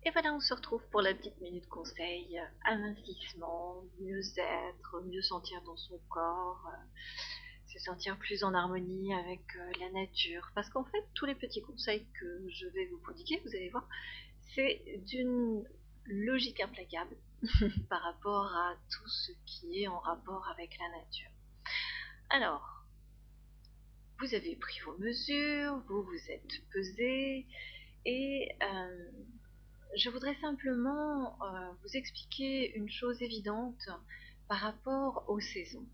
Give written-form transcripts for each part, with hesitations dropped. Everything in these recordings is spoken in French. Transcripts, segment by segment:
Et voilà, on se retrouve pour la petite minute conseil, amincissement, mieux-être, mieux sentir dans son corps, se sentir plus en harmonie avec la nature. Parce qu'en fait, tous les petits conseils que je vais vous prodiguer, vous allez voir, c'est d'une logique implacable par rapport à tout ce qui est en rapport avec la nature. Alors, vous avez pris vos mesures, vous vous êtes pesé, et je voudrais simplement vous expliquer une chose évidente par rapport aux saisons.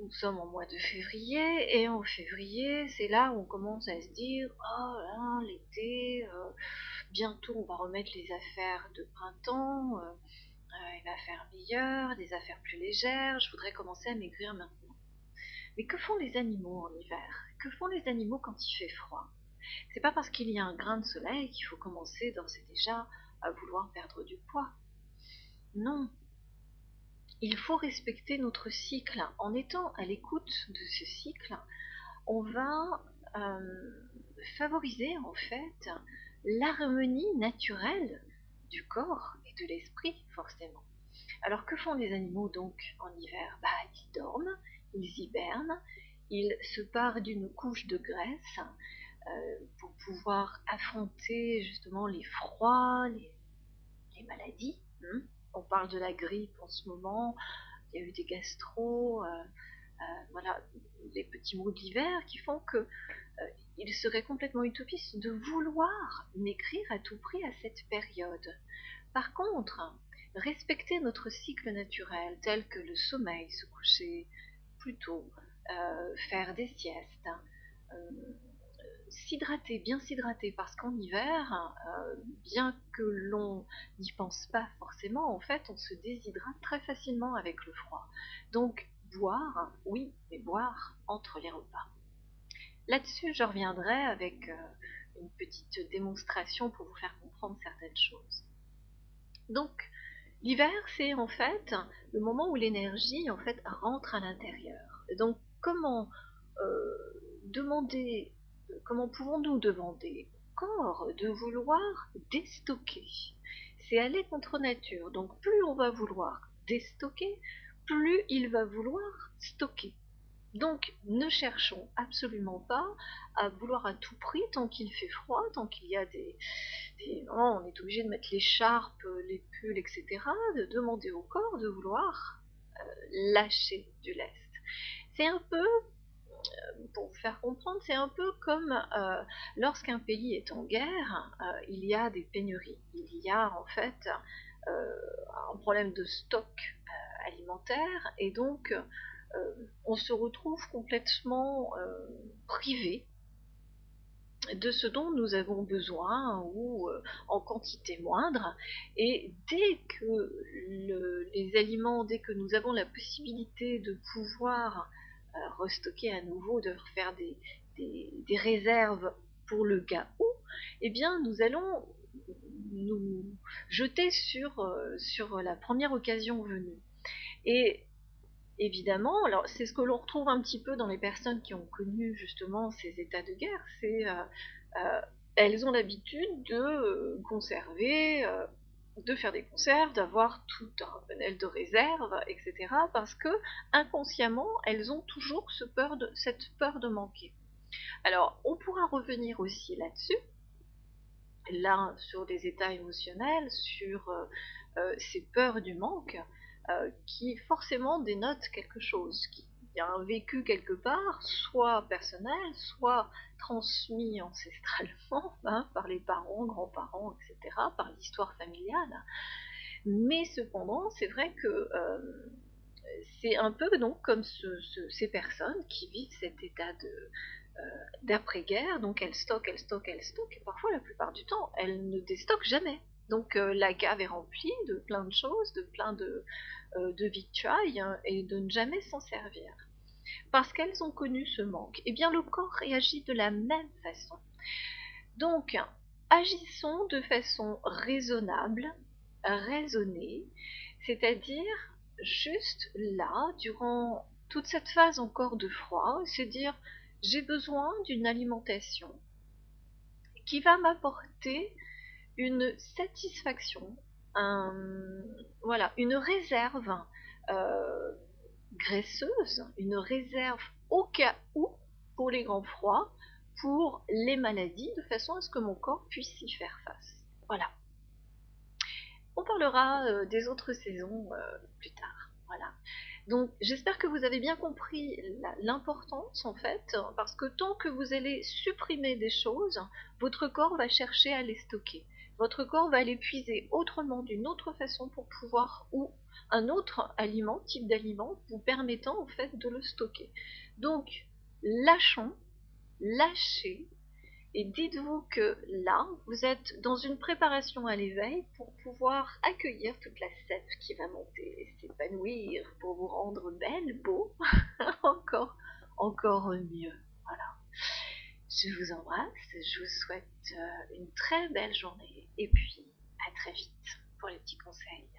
Nous sommes en mois de février, et en février, c'est là où on commence à se dire oh là, l'été, bientôt on va remettre les affaires de printemps, il va faire meilleur, des affaires plus légères, je voudrais commencer à maigrir maintenant. Mais que font les animaux en hiver? Que font les animaux quand il fait froid? C'est pas parce qu'il y a un grain de soleil qu'il faut commencer d'ores et déjà à vouloir perdre du poids. Non, il faut respecter notre cycle. En étant à l'écoute de ce cycle, on va favoriser en fait l'harmonie naturelle du corps et de l'esprit, forcément. Alors que font les animaux donc en hiver? Ils dorment, ils hibernent, ils se parent d'une couche de graisse pour pouvoir affronter justement les froids, les maladies. On parle de la grippe en ce moment, il y a eu des gastro, voilà, les petits mots de l'hiver qui font que il serait complètement utopiste de vouloir maigrir à tout prix à cette période. Par contre, respecter notre cycle naturel tel que le sommeil, se coucher plus tôt, faire des siestes, euh, s'hydrater, bien s'hydrater, parce qu'en hiver, bien que l'on n'y pense pas forcément, en fait, on se déshydrate très facilement avec le froid. Donc, boire, oui, mais boire entre les repas. Là-dessus, je reviendrai avec une petite démonstration pour vous faire comprendre certaines choses. Donc, l'hiver, c'est en fait le moment où l'énergie en fait rentre à l'intérieur. Donc, comment demander, comment pouvons-nous demander au corps de vouloir déstocker? C'est aller contre nature. Donc, plus on va vouloir déstocker, plus il va vouloir stocker. Donc, ne cherchons absolument pas à vouloir à tout prix, tant qu'il fait froid, tant qu'il y a on est obligé de mettre l'écharpe, les pulls, etc., de demander au corps de vouloir lâcher du lest. C'est un peu, pour vous faire comprendre, c'est un peu comme lorsqu'un pays est en guerre, il y a des pénuries. Il y a en fait euh, un problème de stock alimentaire, et donc on se retrouve complètement privé de ce dont nous avons besoin ou en quantité moindre. Et dès que les aliments, dès que nous avons la possibilité de pouvoir restocker à nouveau, de refaire des réserves pour le cas où, eh bien nous allons nous jeter sur la première occasion venue. Et évidemment, alors c'est ce que l'on retrouve un petit peu dans les personnes qui ont connu justement ces états de guerre, c'est elles ont l'habitude de conserver, de faire des conserves, d'avoir tout un panel de réserves, etc. Parce que inconsciemment, elles ont toujours cette peur de manquer. Alors, on pourra revenir aussi là-dessus, là sur des états émotionnels, sur ces peurs du manque, qui forcément dénotent quelque chose, qui y a un vécu quelque part, soit personnel, soit transmis ancestralement par les parents, grands-parents, etc., par l'histoire familiale. Mais cependant, c'est vrai que c'est un peu donc comme ces personnes qui vivent cet état d'après-guerre, donc elles stockent, elles stockent, elles stockent, et parfois la plupart du temps, elles ne déstockent jamais. Donc la cave est remplie de plein de choses, de plein de victuailles, hein, et de ne jamais s'en servir. Parce qu'elles ont connu ce manque. Eh bien le corps réagit de la même façon. Donc agissons de façon raisonnable, raisonnée, c'est-à-dire juste là, durant toute cette phase encore de froid, se dire j'ai besoin d'une alimentation qui va m'apporter une satisfaction, voilà, une réserve graisseuse, une réserve au cas où pour les grands froids, pour les maladies, de façon à ce que mon corps puisse y faire face. Voilà. On parlera des autres saisons plus tard. Voilà. Donc j'espère que vous avez bien compris l'importance en fait, parce que tant que vous allez supprimer des choses, votre corps va chercher à les stocker. Votre corps va les puiser autrement, d'une autre façon pour pouvoir, ou un autre aliment, type d'aliment, vous permettant en fait de le stocker. Donc lâchons, lâchez, et dites-vous que là, vous êtes dans une préparation à l'éveil pour pouvoir accueillir toute la sève qui va monter et s'épanouir pour vous rendre belle, beau, encore mieux. Voilà. Je vous embrasse, je vous souhaite une très belle journée et puis à très vite pour les petits conseils.